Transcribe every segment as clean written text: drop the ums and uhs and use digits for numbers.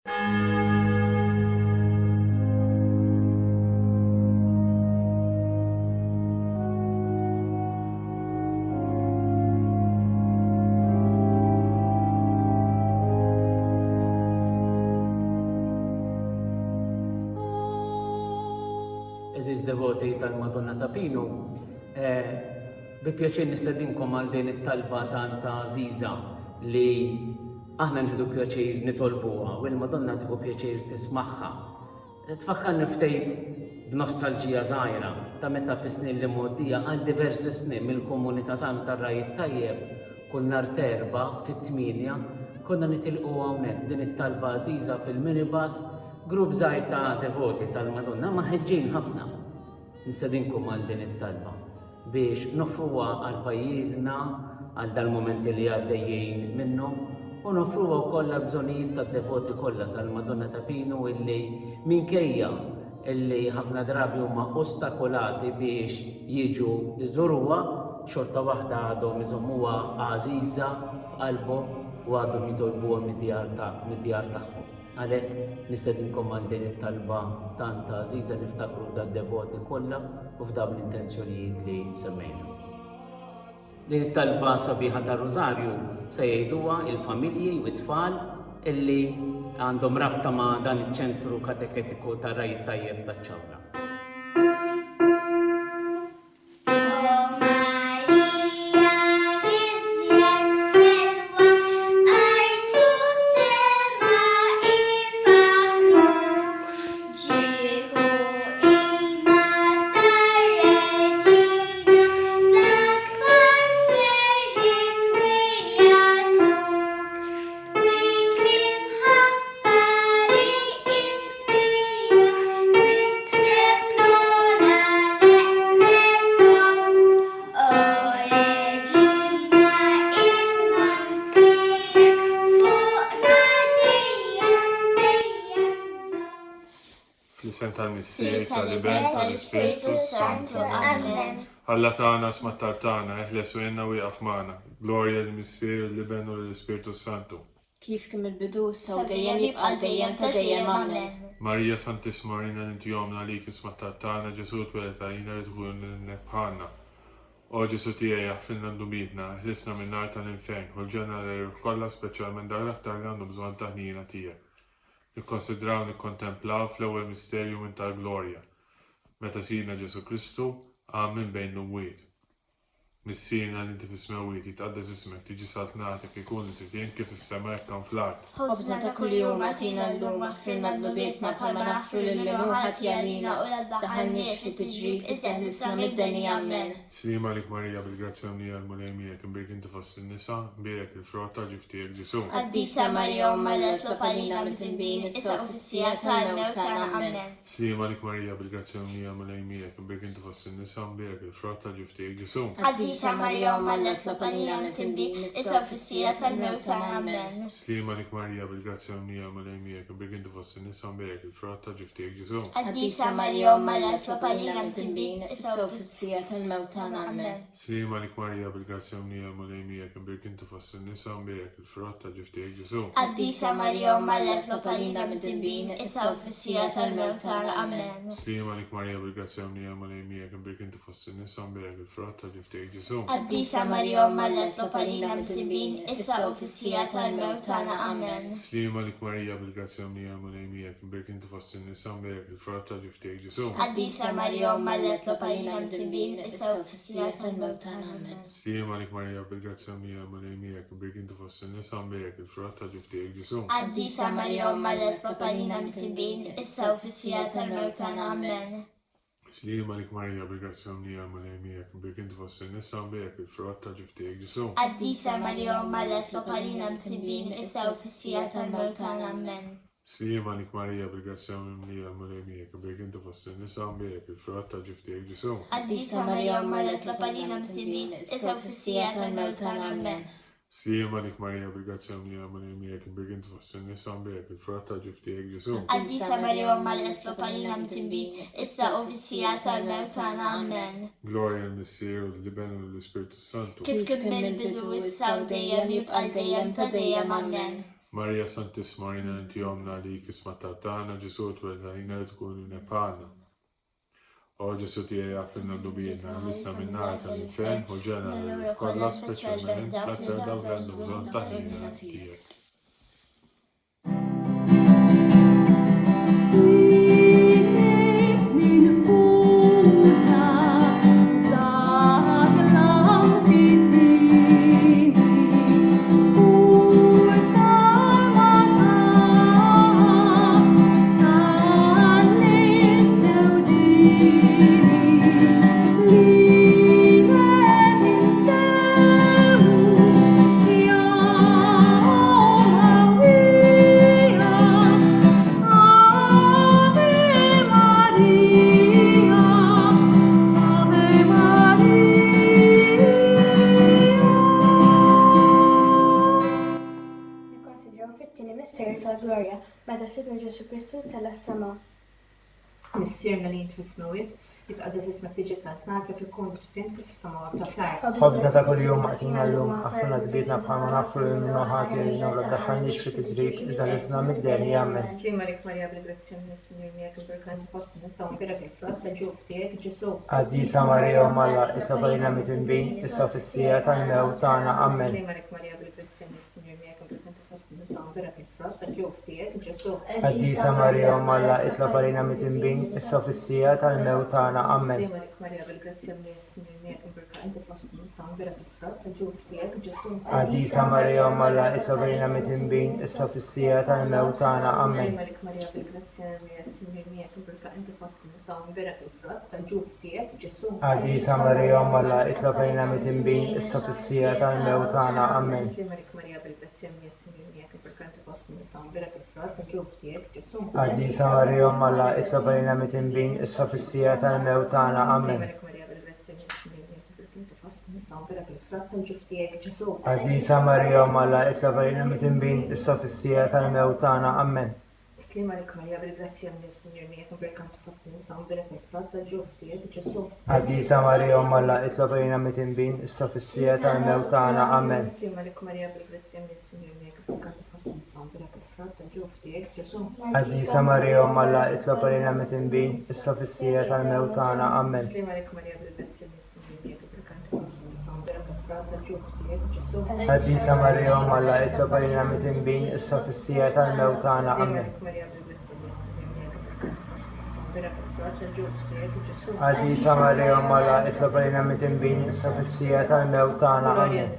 Eżiż devoti tal-Madonna ta' Pinu, bi pjaċir nistedinkom għal din it-talba tanta Aziza li aħna nieħdu pjaċir nitolbuha u l-Madonna tieħu pjaċir tismagħha. Tfakkarni ftit b'nostalġija żgħira ta' meta fis-snin li mgħoddija għal diversi snin mill-komunità tagħna tar-Ragħaj it-Tajjeb kull nhar Erbgħa fit-8 konna nitilqu hawnhekk din it-talba Aziza fil-minibus. Grupp żgħir ta' devoti tal-Madonna ma ħeġġin ħafna. Nistedinkom għal din it-talba biex nofruha għal pajjiżna għal dal-momenti li għaddejjin minnhom u nofruha wkoll għal bżonnijiet tad-devoti kollha tal-Madonna ta' Pinu illi minkejja illi ħafna drabi huma ostakolati biex jiġu iżuruha xorta waħda għadhom iżommuha Aziza f'qalbhom u għadhom jitolbuha mid-djar tagħhom. Għalhekk nistedinkom għal din it-talba tanta Aziza niftakru f'dad-devoti kollha u f'dawn l-intenzjonijiet li semmejna. Din it-talba sabiħa tar-Rużarju se jgħiduha il-familji u t-tfal illi għandhom rabta ma' dan iċ-ċentru kateketiku tar-Ragħaj it-Tajjeb Taċ-Ċawla. Fl-isem tal-Misteri, tal-Iben, tal-Ispiritu Santu. Amen. Alla tagħna smattar tagħna, eħles u jenna wieqaf magħna. Glorja l-Misteri, l-Iben u l-Ispiritu Santu. Kif kien il-bidu saw dejjem jibqa' dejjem ta' dejjem amen. Marija Santis Marina inti jomna lik smattar tagħna, Ġesu tweled għalina li tkun bħalna. O Ġesu tiegħi jaħfilna dubitna, eħlisna min-nar tal-infern, u l-ġenna kollha speċjalment dak l-aktar li għandu bżonn ta' ħnina tiegħek. Nikkonsidraw nikkontemplaw fl-ewwel misterju minn tal-Glorja. Meta sirna Ġesu Kristu għam minn bejn l-umwiet. Missirna li inti fis-smawiet jitqaddes ismek tiġi saltnatek ikun li titjen kif is-sema hekk kan fl-art. Ħobżna ta' kuljum għatina llum aħfirna d-nubietna bħalma naħfru lil min ħadd jalina u daħalniex fi tiġrid issa ħlisna mid-deni amen. Slima lik Marija bil-grazzja mnija l-mulejmijek imbirk inti fost in-nisa, imbirek il-frott tal-ġiftijek Ġesu. Qaddisa Marja Umma l-etlop għalina mit-tinbin issa fis-sija tal-mewt tagħna amen. Slima lik Marija bil-grazzja mnija l-mulejmijek imbirk inti fost in-nisa, imbirek il-frott tal-ġiftijek Ġesu. Qaddisa Marja Umma l-etlop għalina mit-tinbin issa fis-sija tal-mewt tagħna amen. Slima lik Marija bil-grazzja mnija l-mulejmijek imbirk inti fost in-nisa, imbirek il-frott tal-ġiftijek Ġesu. Qaddisa Marja Umma l-etlop għalina mit-tinbin issa fis-sija tal-mewt tagħna amen. Slima lik Marija bil-grazzja mnija l-mulejmijek imbirk inti fost in-nisa, imbirek il-frott tal-ġiftijek Ġesu. Qaddisa Marja Umma l-etlop għalina mit-tinbin issa fis-sija tal-mewt tagħna amen. Slima lik Marija bil-grazzja mnija l-mulejmijek imbirk inti fost in-nisa, imbirek il-frott tal-ġiftijek Ġesu. Qaddisa Marja Umma l-etlop għalina mit-tinbin issa fis-sija tal-mewt tagħna amen. Slima lik Marija bil-grazzja mnija l-mulejmijek imbirk inti fost in-nisa, imbirek il-frott tal-ġiftijek Ġesu. Qaddisa Marja Umma l-etlop għalina mit-tinbin issa fis-sija tal-mewt tagħna amen. Slima lik Marija bil-grazzja mnija l-mulejmijek imbirk inti fost in-nisa, imbirek il-frott tal-ġiftijek Ġesu. Qaddisa Marja Umma l-etlop għalina mit-tinbin issa fis-sija tal-mewt tagħna amen. Slima lik Marija bil-grazzja mnija l-mulejmijek imbirk inti fost in-nisa, imbirek il-frott tal-ġiftijek Ġesu. Qaddisa Marja Umma l-etlop għalina mit-tinbin issa fis-sija tal-mewt tagħna amen. Slima lik Marija bil-grazzja mnija l-mulejmijek imbirk inti fost in-nisa, imbirek il-frott tal-ġiftijek Ġesu. Qaddisa Marja Umma l-etlop għalina mit-tinbin issa fis-sija tal-mewt tagħna amen. Slima lik Marija bil-grazzja mnija l-mulejmijek imbirk inti fost in-nisa, imbirek il-frott tal-ġiftijek Ġesu. Qaddisa Marja Umma l-etlop għalina mit-tinbin issa fis-sija tal-mewt tagħna amen. Glorja l-Misteri, l-Iben u l-Ispiritu Santu. Kif kien mill-bidu issa u dejjem jibqa' dejjem ta' dejjem amen. Marija Santissima jina inti omna li kisma tattana Ġesu twelda jina tkun nebħana. O Ġesu tiegħi għafilna d-dubijina, misna minnar tal-infern u ġena kolla speċjalment l-aktar dawk li għandu bżonn taħlina tiegħek. Misteri tal-Glorja, meta sibna Ġesu Kristu tal-Assunta. Mistierna li jint fis-smawiet, jitqaddes ismek tiġi santnat jekk ikun ġtint kif is-samawat ta' fl-art. Ħobżna ta' kuljum qagħtina llum ħafna dbietna bħalma nafru li minnu ħati għalina u ddaħħalniex fi tiġrib iżda l-isna mid-deni għammen. Slima lik Marja bil-grazzja mis-Sinjur miegħek il-berkanti fost nisa u mpirek il-frott ta' ġuf tiegħek Ġesu. Għaddisa Marija u Malla itlob għalina mitinbin issa fis-sija tal-mew tagħna ammen. Slima lik Marja bil-grazzja mis-Sinjur miegħek il-berkanti fost nisa u mpirek il-frott ta' ġuf tiegħek Ġesu. Għaddisa Marija u Malla itlob għalina mitinbin issa fis-sija tal-mew tagħna ammen. Slima lik Marja bil-grazzja mis-Sinjur miegħek il-berkanti fost nisa u mpirek il-frott ta' ġuf tiegħek Ġesu. Għaddisa Marija u Malla itlob għalina mitinbin issa fis-sija tal-mew tagħna ammen. Slima lik Marja bil-grazzja mis-Sinjur miegħek il-berkanti fost nisa u mpirek il-frott ta' ġuf tiegħek Ġesu. Għaddisa Marija u Malla itlob għalina mitinbin issa fis-sija tal-mew tagħna ammen. Slima lik Marja bil-grazzja mis-Sinjur miegħek il-berkanti fost nisa u mpirek il-frott ta' ġuf tiegħek Ġesu. Għaddisa Marija u Malla itlob għalina mitinbin issa fis-sija tal-mew tagħna ammen. Għaddisa Marija u Malla itlob għalina mitinbin issa fis-sija tal-mew tagħna ammen. Slima lik Marja bil-grazzja mis-Sinjur miegħek il-berkanti fost nisa u mpirek il-frott ta' ġuf tiegħek Ġesu. Għaddisa Marija u Malla itlob għalina mitinbin issa fis-sija tal-mew tagħna ammen. Slima lik Marja bil-grazzja mis-Sinjur miegħek il-berkanti fost nisa u mpirek il-frott ta' ġuf tiegħek Ġesu. Għaddisa Marija u Malla itlob għalina mitinbin issa fis-sija tal-mew tagħna ammen. Slima lik Marja bil-grazzja mis-Sinjur miegħek il-berkanti fost nisa u mpirek il-frott ta' ġuf tiegħek Ġesu. Għaddisa Marija u Malla itlob għalina mitinbin issa fis-sija tal-mew tagħna ammen. Għaddisa Marija u Malla itlob għalina mitinbin issa fis-sija tal-mew tagħna ammen.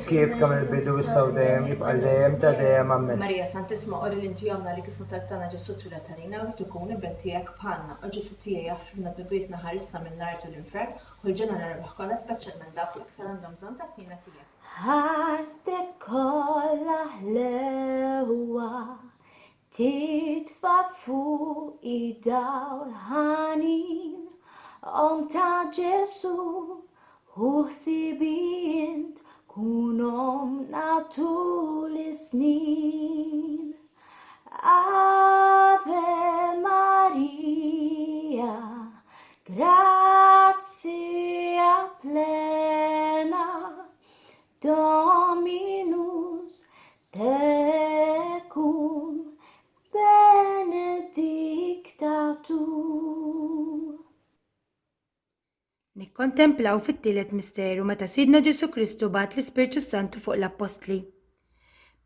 Kif kemm il-bidu issa u dejjem jibqa' dejjem ta' dejjem ammen. Marija Santissima qoli li inti jomna li kismu tal-tana Ġesu twila tarina u tkun ibed tiegħek bħalna u Ġesu tiegħi jaffrina d-dubietna ħarisna minn-nar u l-infern u l-ġenna nerbaħ kollha speċjalment dawk l-aktar għandhom bżonn ta' kniena tiegħek. Ħarstek kollha ħlewa titfa' fuq id-dawl ħanin ta' Ġesu u ħsibint kunhom tul is-snin. Ave Maria, grazia plena, Dominus tecum, benedicta tu. Nikkontemplaw fit-tielet misteru meta Sidna Ġesu Kristu bagħat l-Ispirtu Santu fuq l-Apostli.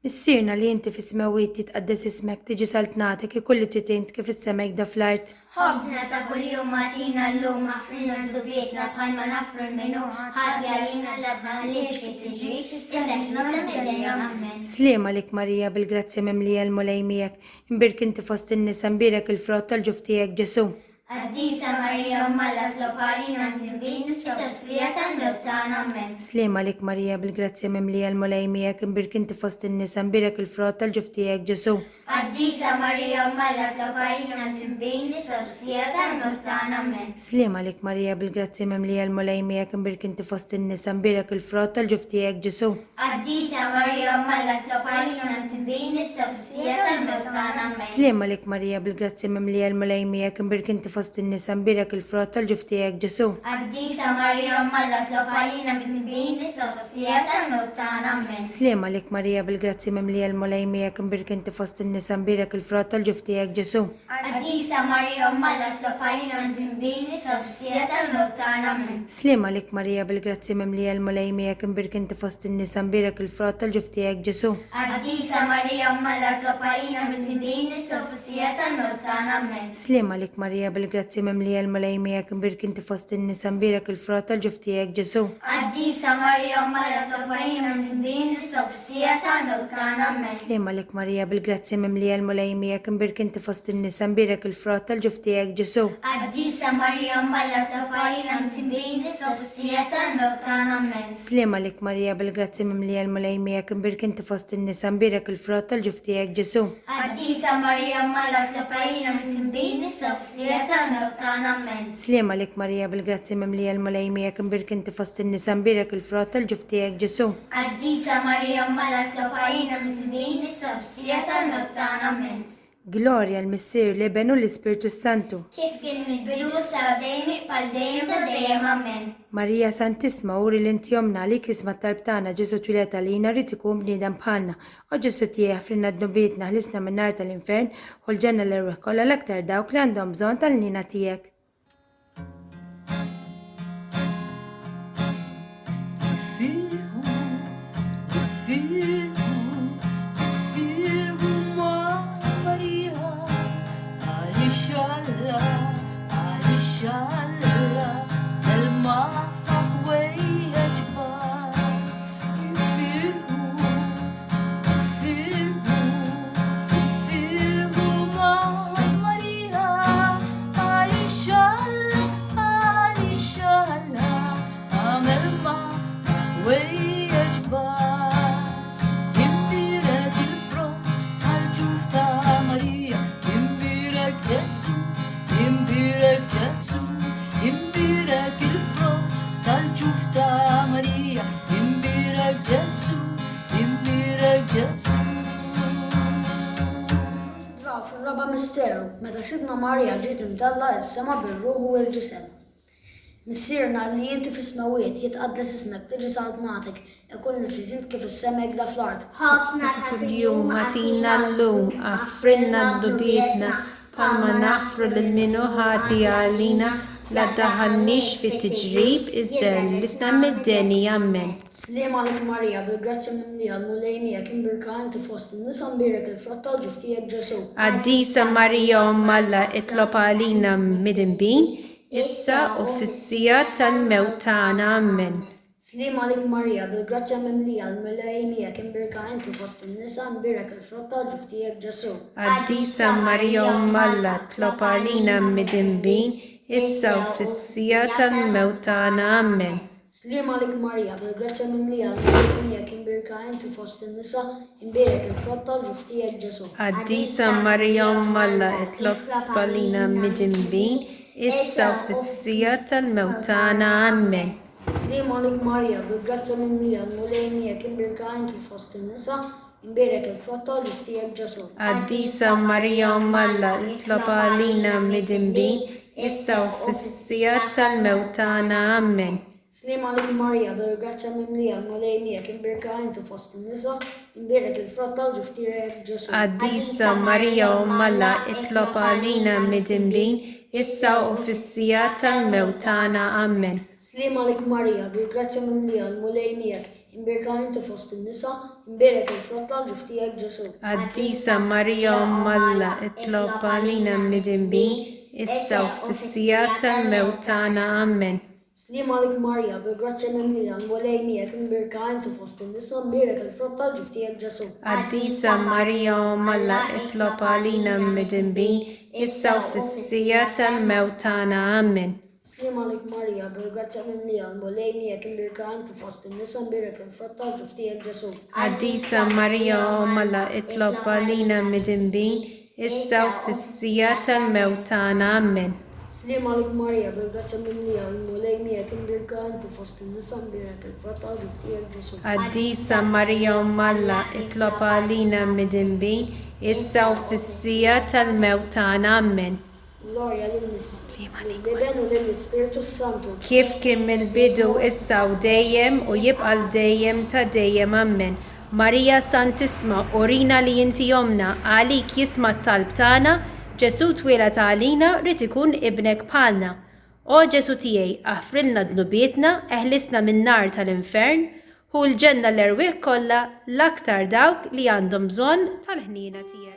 Missierna li inti fis-smawiet jitqaddes ismek tiġi saltnatek ikulli titint kif is-semek da fl-art. Ħobżna ta' kuljum magħtina llum aħfrilna d-dubietna bħalma nafru l-menu ħati għalina l-adna ħallix fit-tiġri issa nista' mid-denja ammen. Sliema lik Marija bil-grazzja mimlija l-mulej miegħek, imbirk inti fost in-nisa mbirek il-frott tal-ġuf tiegħek Ġesu. Għaddisa Marija Malla tlob għalina tinbin issa fis-sija tal-mew tagħna ammen. Sliema lik Marija bil-grazzja mimlija l-mulej miegħek, imbirk inti fost in-nisa mbirek il-frott tal-ġuf tiegħek Ġesu. Għaddisa Marija Malla tlob għalina tinbin issa fis-sija tal-mew tagħna ammen. Sliema lik Marija bil-grazzja mimlija l-mulej miegħek, imbirk inti fost in-nisa mbirek il-frott tal-ġuf tiegħek Ġesu. Għaddisa Marija Malla tlob għalina tinbin issa fis-sija tal-mew tagħna ammen. Sliema lik Marija bil-grazzja mimlija l-mulej miegħek, imbirk inti fost in-nisa nbirek il-frott tal-ġuf tiegħek Ġesu. Qaddisa Marija Malla tlob għalina mitnbin issa u fis-sija tal-mewt tagħna. Amen. Slema lik Marija bil-grazzi mimlija l-mulej miegħek nbirek inti fost in-nisa nbirek il-frott tal-ġuf tiegħek Ġesu. Qaddisa Marija Malla tlob għalina mitnbin issa u fis-sija tal-mewt tagħna. Amen. Slema lik Marija bil-grazzi mimlija l-mulej miegħek nbirek inti fost in-nisa nbirek il-frott tal-ġuf tiegħek Ġesu. Qaddisa Marija Malla tlob għalina mitnbin issa u fis-sija tal-mewt tagħna. Amen. Slema lik Marija bil-grazzi mimlija l-mulej miegħek nbirek inti fost in-nisa nbirek il-frott tal-ġuf tiegħek Ġesu. Qaddisa Marija Malla tlob għalina mitnbin issa u fis-sija tal-mewt tagħna. Amen. Slema lik Marija bil-grazzi mimlija l-mulej miegħek nbirek inti fost in-nisa nbirek il-frott tal-ġuf tiegħek Ġesu. Qaddisa Marija Malla tlob għalina mitnbin issa u fis-sija tal-mewt tagħna. Amen. Slema lik Marija bil-grazzi mimlija l-mulej miegħek nbirek inti fost in-nisa nbirek il-frott tal-ġuf tiegħek Ġesu. Qaddisa Marija Malla tlob għalina mitnbin issa u fis-sija tal-mewt tagħna. Amen. Slema lik Marija bil-grazzi mimlija l-mulej miegħek nbirek inti fost in-nisa nbirek il-frott tal-ġuf tiegħek Ġesu. Qaddisa Marija Malla tlob għalina mitnbin issa u fis-sija tal-mewt tagħna. Amen. Glorja l-Missier l-Ibn u l-Ispirtu Santu. Kif kien mill-bidu sa dejjem iqbal dejjem ta' dejjem. Amen. Marija Santisma uri l-inti jomna li kisma tal-btana Ġesu twilet għalina rrid ikun bniedem bħalna. U Ġesu tiegħek frinna d-nubietna ħlisna min-nar tal-infern u l-ġenna l-irweħ kollha l-aktar dawk li għandhom bżonn tal-nina tiegħek. Fil-raba misteru, meta sidna Marija ġiet imtella is-sema bir-ruħ u l-ġisem. Missierna li inti fis-smawiet jitqaddes ismek tiġi saltnatek ikun nifriżint kif is-sema jgħidha fl-art. Ħobżna ta' kuljum ħatina llum għaffrinna d-dubietna palma nafru lil-minu ħati għalina la daħannix fit-tiġrib iżda l-isna mid-deni. Amen. Slema lik Marija bil-grazzi mimlija l-mulej miegħek imbirka inti fost in-nisa nbirek il-frott tal-ġuf tiegħek Ġesu. Qaddisa Marija Malla itlob għalina midinbin issa u fis-sija tal-mewt tagħna. Amen. Slema lik Marija bil-grazzi mimlija l-mulej miegħek imbirka inti fost in-nisa nbirek il-frott tal-ġuf tiegħek Ġesu. Qaddisa Marija Malla itlob għalina midinbin issa u fis-sija tal-mewt tagħna. Amen. Slema lik Marija bil-grazzi mimlija l-mulej miegħek imbirka inti fost in-nisa nbirek il-frott tal-ġuf tiegħek Ġesu. Qaddisa Marija Malla itlob għalina midinbin issa u fis-sija tal-mewt tagħna. Amen. Slema lik Marija bil-grazzi mimlija l-mulej miegħek imbirka inti fost in-nisa nbirek il-frott tal-ġuf tiegħek Ġesu. Qaddisa Marija Malla itlob għalina midinbin issa u fis-sija tal-mewt tagħna. Amen. Slema lik Marija bil-grazzi mimlija l-mulej miegħek imbirka inti fost in-nisa nbirek il-frott tal-ġuf tiegħek Ġesu. Qaddisa Marija Malla itlob għalina midinbin issa u fis-sija tal-mewt tagħna. Amen. Slema lik Marija bil-grazzi mimlija l-mulej miegħek imbirka inti fost in-nisa nbirek il-frott tal-ġuf tiegħek Ġesu. Qaddisa Marija Malla itlob għalina midinbin issa u fis-sija tal-mewt tagħna. Amen. Slema lik Marija bil-grazzi mimlija l-mulej miegħek imbirka inti fost in-nisa nbirek il-frott tal-ġuf tiegħek Ġesu. Qaddisa Marija Malla itlob għalina midinbin issa u fis-sija tal-mewt tagħna. Amen. Slema lik Marija bil-grazzi mimlija l-mulej miegħek imbirka inti fost in-nisa nbirek il-frott tal-ġuf tiegħek Ġesu. Qaddisa Marija Malla itlob għalina midinbin issa u fis-sija tal-mewt tagħna. Amen. Slema lik Marija bil-grazzi mimlija l-mulej miegħek imbirka inti fost in-nisa nbirek il-frott tal-ġuf tiegħek Ġesu. Qaddisa Marija Malla itlob għalina midinbin issa u fis-sija tal-mewt tagħna. Amen. Glorja lill-Liben u lill-Ispiritu Santu. Kif kien mill-bidu issa u dejjem u jibqa' l-dejjem ta' dejjem ammen. Marija Santisma, urina li inti jomna, għalik jisma' t-talb tagħna, Ġesu twieled għalina rid ikun ibnek bħalna. O Ġesu tiegħi, aħfrilna dnubietna, eħlisna min-nar tal-infern, hu l-ġenna l-erwieħ kollha l-aktar dawk li għandhom bżonn tal-ħniena tiegħek.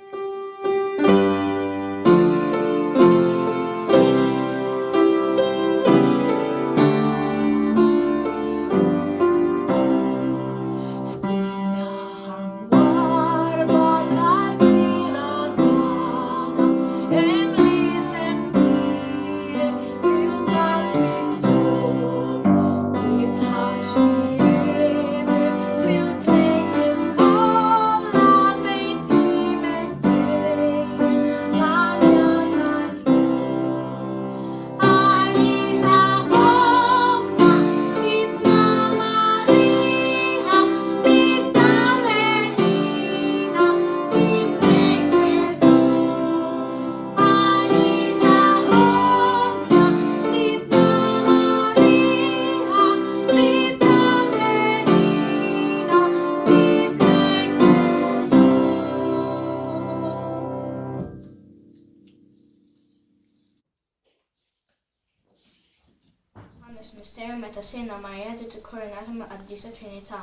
Misteri meta sirna Marija titkoronata ma' qaddisa Trinità.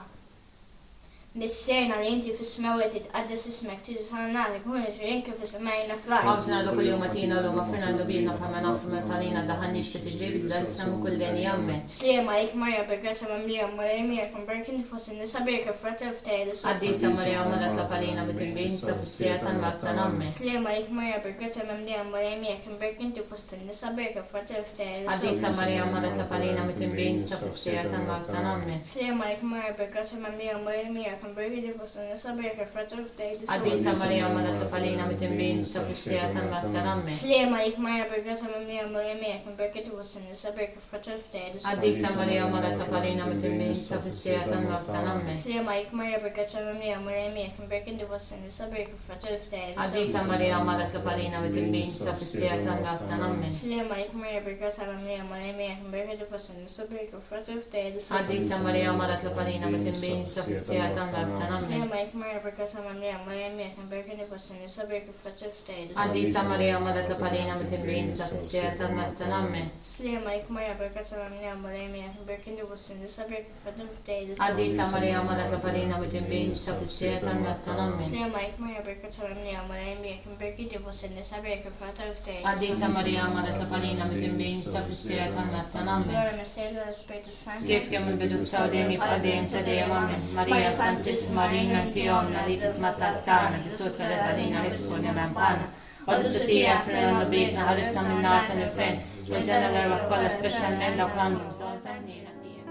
Misserna li inti fis-smawiet titqaddes ismek tiżħalnalik hu nitrin kif ismajna fl-art. Għabżna dak il-jum għatina l-lum Fernando Bina bħalma nafru metalina daħannix fit iġdib iżda l-islam u kull deni jammet. Slima jik Marja bergazza mamlija Marja kun berkin tfossin nisa berka fratel ftejl. Għaddisa Marja għamalat la palina bitimbin sa fissija tal-marta namme. Slima jik Marja bergazza mamlija Marja kun berkin tfossin nisa berka fratel ftejl. Għaddisa Marja għamalat la palina bitimbin sa fissija tal-marta namme. Slima jik Marja bergazza mamlija Marja kun berkin tfossin nisa berka fratel ftejl. Għaddisa Marja għamalat la palina bitimbin sa fissija tal-marta namme. Slima jik Marja bergazza mamlija Marja kun berkin tfossin nisa berka fratel ftejl. Għaddisa Marja għamalat la palina bitimbin sa fissija tal-marta namme. Slima jik Marja bergazza mamlija Marja kun berkin tfossin nisa berka fratel ftejl. Għaddisa Marja għamalat la palina bitimbin sa fissija tal-marta namme. Slima jik Marja bergazza mamlija Marja kun berkin tfossin nisa berka fratel ftejl. Għaddisa Marja għamalat la palina bitimbin sa fissija tal-marta namme. Slima jik Marja bergazza mamlija Marja kun berkin tfossin nisa berka fratel ftejl. Għaddisa Marja għamalat la palina bitimbin sa fissija tal-marta namme. Slima jik Marja bergazza mamlija Marja kun berkin tfossin nisa berka fratel ftejl. Għaddisa Marja għamalat la palina bitimbin sa fissija tal-marta namme. Slima jik Marja bergazza mamlija Marja kun berkin tfossin nisa berka fratel ftejl. Għaddisa Marja għamalat la palina bitimbin sa fissija tal-marta namme. Glorja Misteri tal-Ispiritu Santu. Kif kemm il-bidu s-sawdem jibqa' dejjem ta' dejjem amen. Marija Santisma Rina tijomna li tisma' tazzana tisut velet għalina li tkun jemen bħalna. Għadu s-sutija f'rinna bietna ħarisna minn nar tal-infern. Ġenna l-erwaħ kollha speċjalment dawk l-għandhom bżonn ta' ħniena tiegħek.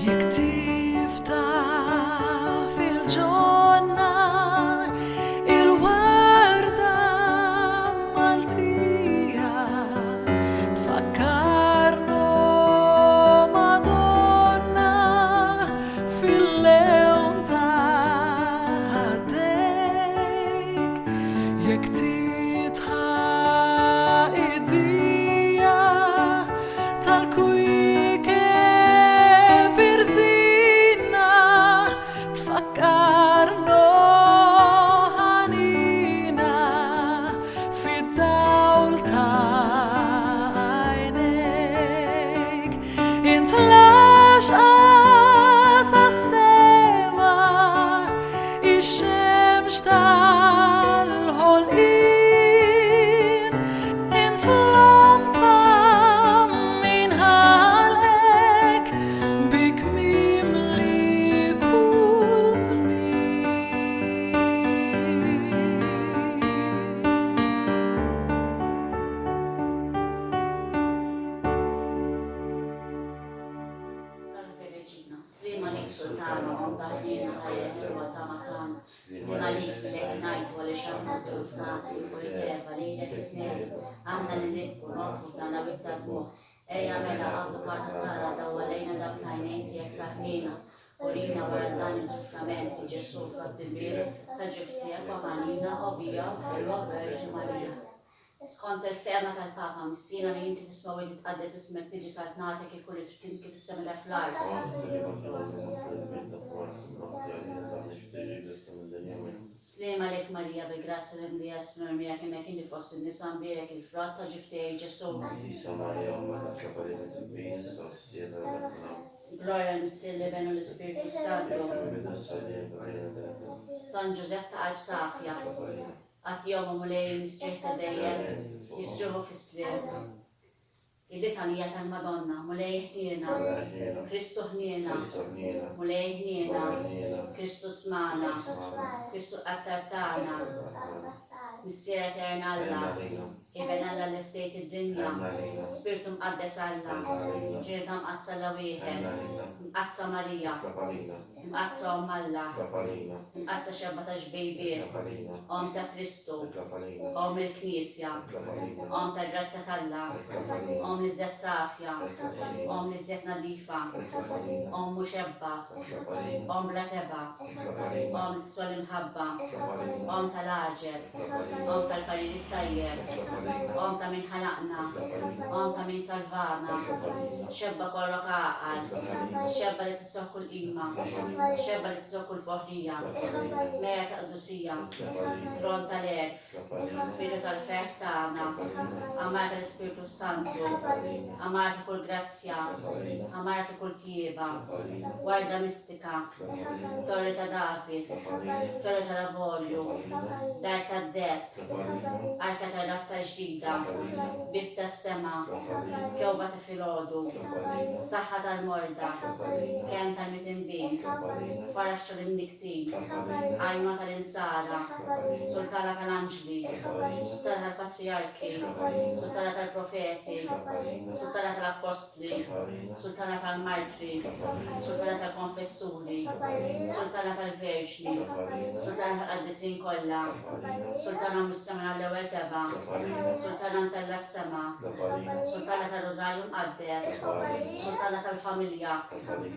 Jekk tiftaħ fil-ġonna il-warda Maltija tfakkarnu Madonna fil-lewn ta' ħaddejk. Jekk titħaq id-dija tal-kwike birzina tfakkarnu ħanina fid-dawl ta' għajnejk. Int l-għaxqa tas-sema ix-xemx tal-ħolqien. Int l-om ta' min ħalqek bik mimli kull żmien. Salve Regina, slima lik sultana, għanda ħnina ħajja ħilwa ta' makana. Slima lik fil-eqnajt għalli xamna trufnati, u jiteva li jek it-tnejn. Għanna li nikku norfu dana bit-talbu. Eja mela avukata tara dawalejna dabtajnejn tijek ta' ħnina. Urina wara dan il-ġufframenti Ġesu fat il-biri ta' ġiftijek u għanina u bija ħilwa Verġi Marija. Skont il-ferma tal-Papa Missira li inti tisma' li tqaddes ismek tiġi saltnatek ikun li trid kif issemila fl-art. Slema lek Marija bil-grazzi li mlija s-Sinjur miegħek hemmhekk inti fost in-nisa mbierek il-frott ta' ġiftej Ġesu. Gloria al-Misteri li benu l-Ispiritu Santu. San Giuseppe ta' qalb safja. Għatjom mulej mistrieħ ta' dejjem, jisruħu fis-slim. Il-litanija tal-Madonna, mulej ħniena, Kristu ħniena, mulej ħniena, Kristu smana, Kristu qattar tagħna, Missier eterna Alla, Iben Alla li ftejt id-dinja, Spiritu mqaddes Alla, ġrieda mqazza Alla wieħed, mqazza Marija, mqazza Alla, mqazza xebba ta' xbejbiet, Om ta' Kristu, Om il-Knisja, Om ta' grazzja Alla, Om li żjed safja, Om li żjed nadifa, Om muxebba, Om bla teba, Om li tsol imħabba, Om tal-aġel, Om tal-parir it-Tajjeb, Om ta' min ħalaqna, Om ta' min salvana, xebba kollok għaqal, xebba li tissoħ kull qima, xebba li tissoħ kull foħrija, mera ta' qdusija, tron tal-erf, bidu tal-ferħ tagħna, amar tal-Ispiritu Santu, amar ta' kull grazzja, amar ta' kull tjieba, warda mistika, torri ta' David, torri ta' lavorju, dar ta' deb, arka ta' rabta ġdida, bib ta' sema, kewba ta' filodu, saħħa tal-morda, ken tal-mitinbin, farax tal-imniktin, għajma tal-insara, sultana tal-anġli, sultana tal-patriarki, sultana tal-profeti, sultana tal-apostli, sultana tal-martri, sultana tal-konfessuri, sultana tal-verġni, sultana tal-qaddisin kollha, sultana mis-sema l-ewwel teba, sultana tal-sema, sultana tal-Rużarju mqaddes, sultana tal-familja,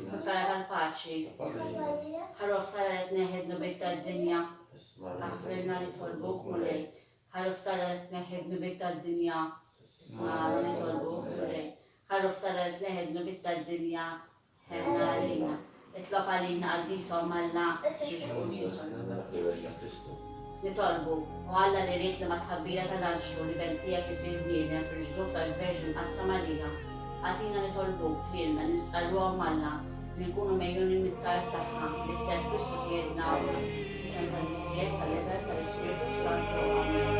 sultana tal-paċi, ħaruf tal-qed neħednu bit tad-dinja, aħfrilna li tolbuk mulej, ħaruf tal-qed neħednu bit tad-dinja, isma'na li tolbuk mulej, ħaruf tal-qed neħednu bit tad-dinja, ħerna għalina, itlob għalina għaddisom Alla nitolbu, u Alla li rrit li ma tħabbira tal-anġlu li bentijak jisir bniedem fil-ġduf tal-Verġin Qazza Marija, għatina nitolbu trilna nistqarruhom Alla li nkunu mejjuni mit-tarf tagħha l-istess Kristus jgħidna isem tal-Missier tal-Eber tal-Ispiritu Santu. Amen.